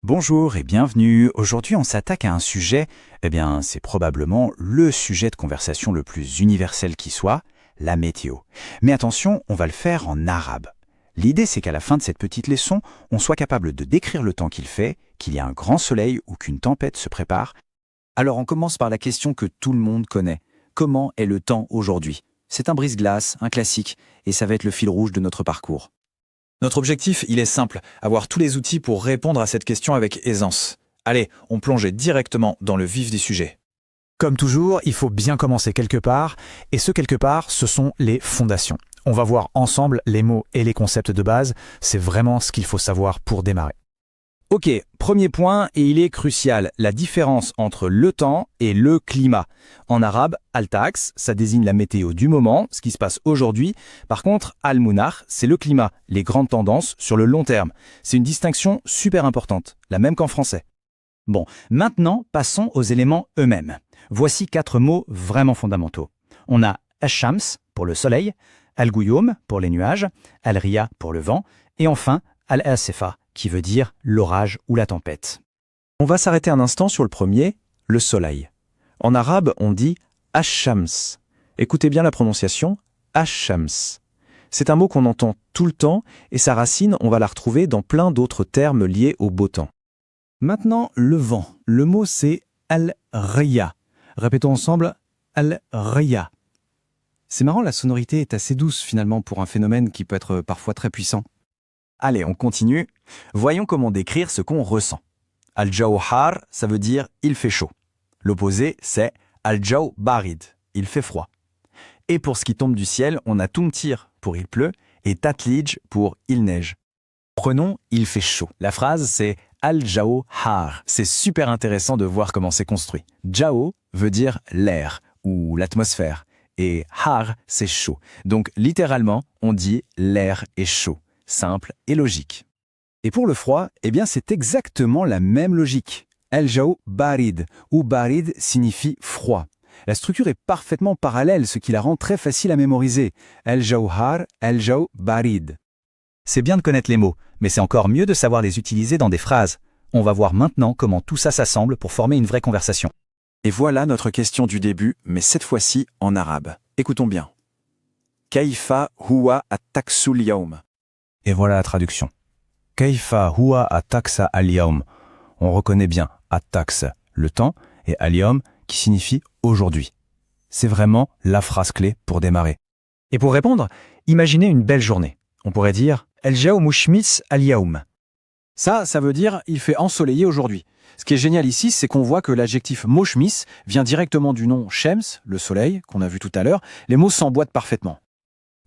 Bonjour et bienvenue. Aujourd'hui, on s'attaque à un sujet, c'est probablement le sujet de conversation le plus universel qui soit, la météo. Mais attention, on va le faire en arabe. L'idée, c'est qu'à la fin de cette petite leçon, on soit capable de décrire le temps qu'il fait, qu'il y a un grand soleil ou qu'une tempête se prépare. Alors on commence par la question que tout le monde connaît. Comment est le temps aujourd'hui? C'est un brise-glace, un classique, et ça va être le fil rouge de notre parcours. Notre objectif, il est simple, avoir tous les outils pour répondre à cette question avec aisance. Allez, on plonge directement dans le vif du sujet. Comme toujours, il faut bien commencer quelque part, et ce quelque part, ce sont les fondations. On va voir ensemble les mots et les concepts de base, c'est vraiment ce qu'il faut savoir pour démarrer. Ok, premier point, et il est crucial, la différence entre le temps et le climat. En arabe, al-tax, ça désigne la météo du moment, ce qui se passe aujourd'hui. Par contre, al-munakh, c'est le climat, les grandes tendances sur le long terme. C'est une distinction super importante, la même qu'en français. Bon, maintenant, passons aux éléments eux-mêmes. Voici 4 mots vraiment fondamentaux. On a ash-shams pour le soleil, al-gouyoum pour les nuages, al-riya pour le vent, et enfin al-asifa, qui veut dire l'orage ou la tempête. On va s'arrêter un instant sur le premier, le soleil. En arabe, on dit ash-shams. Écoutez bien la prononciation, ash-shams. C'est un mot qu'on entend tout le temps et sa racine, on va la retrouver dans plein d'autres termes liés au beau temps. Maintenant, le vent. Le mot c'est al-riya. Répétons ensemble, al-riya. C'est marrant, la sonorité est assez douce finalement pour un phénomène qui peut être parfois très puissant. Allez, on continue. Voyons comment décrire ce qu'on ressent. Al-jaw har, ça veut dire « il fait chaud ». L'opposé, c'est al-jaw barid, il fait froid. Et pour ce qui tombe du ciel, on a tumtir pour « il pleut » et tatlij pour « il neige ». Prenons « il fait chaud ». La phrase, c'est al-jaw har. C'est super intéressant de voir comment c'est construit. Jaw veut dire l'air ou l'atmosphère. Et har, c'est chaud. Donc littéralement, on dit « l'air est chaud ». Simple et logique. Et pour le froid, c'est exactement la même logique. Al-jaw barid, ou barid signifie froid. La structure est parfaitement parallèle, ce qui la rend très facile à mémoriser. Al-jaw har, al-jaw barid. C'est bien de connaître les mots, mais c'est encore mieux de savoir les utiliser dans des phrases. On va voir maintenant comment tout ça s'assemble pour former une vraie conversation. Et voilà notre question du début, mais cette fois-ci en arabe. Écoutons bien. Kaifa huwa at-taksul yawm. Et voilà la traduction. Kaifa huwa at-taksa al-yawm. On reconnaît bien at-taks, le temps, et al-yawm, qui signifie aujourd'hui. C'est vraiment la phrase clé pour démarrer. Et pour répondre, imaginez une belle journée. On pourrait dire « El-jaw mushmis al-yawm ». Ça veut dire « il fait ensoleillé aujourd'hui ». Ce qui est génial ici, c'est qu'on voit que l'adjectif mushmis vient directement du nom shems, le soleil, qu'on a vu tout à l'heure. Les mots s'emboîtent parfaitement.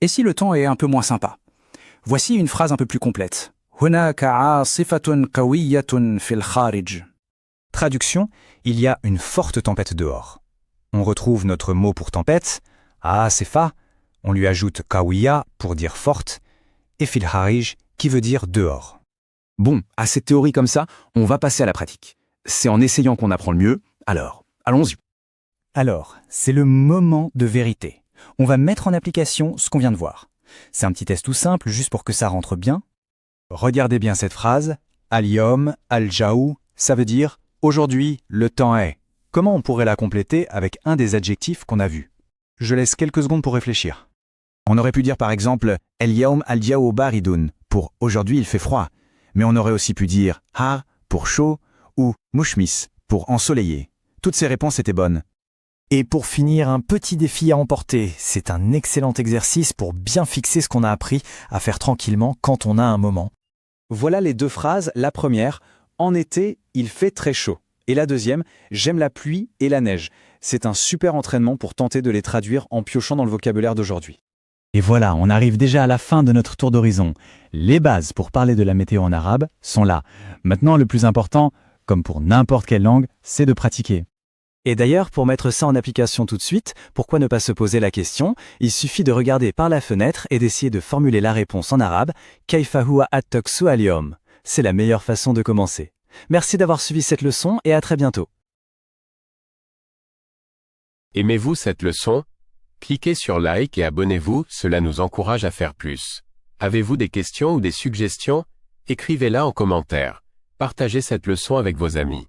Et si le temps est un peu moins sympa? Voici une phrase un peu plus complète. Traduction, il y a une forte tempête dehors. On retrouve notre mot pour tempête, asifa, on lui ajoute kawiya pour dire forte, et fil harij qui veut dire dehors. Bon, à cette théorie comme ça, on va passer à la pratique. C'est en essayant qu'on apprend le mieux, alors, allons-y. Alors, c'est le moment de vérité. On va mettre en application ce qu'on vient de voir. C'est un petit test tout simple, juste pour que ça rentre bien. Regardez bien cette phrase. Al-yom, al-jaou, ça veut dire « aujourd'hui, le temps est ». Comment on pourrait la compléter avec un des adjectifs qu'on a vus? Je laisse quelques secondes pour réfléchir. On aurait pu dire par exemple « el-yom al-jaou baridun » pour « aujourd'hui, il fait froid ». Mais on aurait aussi pu dire « har » pour « chaud » ou « mushmis » pour « ensoleillé ». Toutes ces réponses étaient bonnes. Et pour finir, un petit défi à emporter. C'est un excellent exercice pour bien fixer ce qu'on a appris à faire tranquillement quand on a un moment. Voilà les deux phrases. La première, en été, il fait très chaud. Et la deuxième, j'aime la pluie et la neige. C'est un super entraînement pour tenter de les traduire en piochant dans le vocabulaire d'aujourd'hui. Et voilà, on arrive déjà à la fin de notre tour d'horizon. Les bases pour parler de la météo en arabe sont là. Maintenant, le plus important, comme pour n'importe quelle langue, c'est de pratiquer. Et d'ailleurs, pour mettre ça en application tout de suite, pourquoi ne pas se poser la question? Il suffit de regarder par la fenêtre et d'essayer de formuler la réponse en arabe « Kaifa huwa at-taksu al-yawm ». C'est la meilleure façon de commencer. Merci d'avoir suivi cette leçon et à très bientôt. Aimez-vous cette leçon? Cliquez sur like et abonnez-vous, cela nous encourage à faire plus. Avez-vous des questions ou des suggestions? Écrivez-la en commentaire. Partagez cette leçon avec vos amis.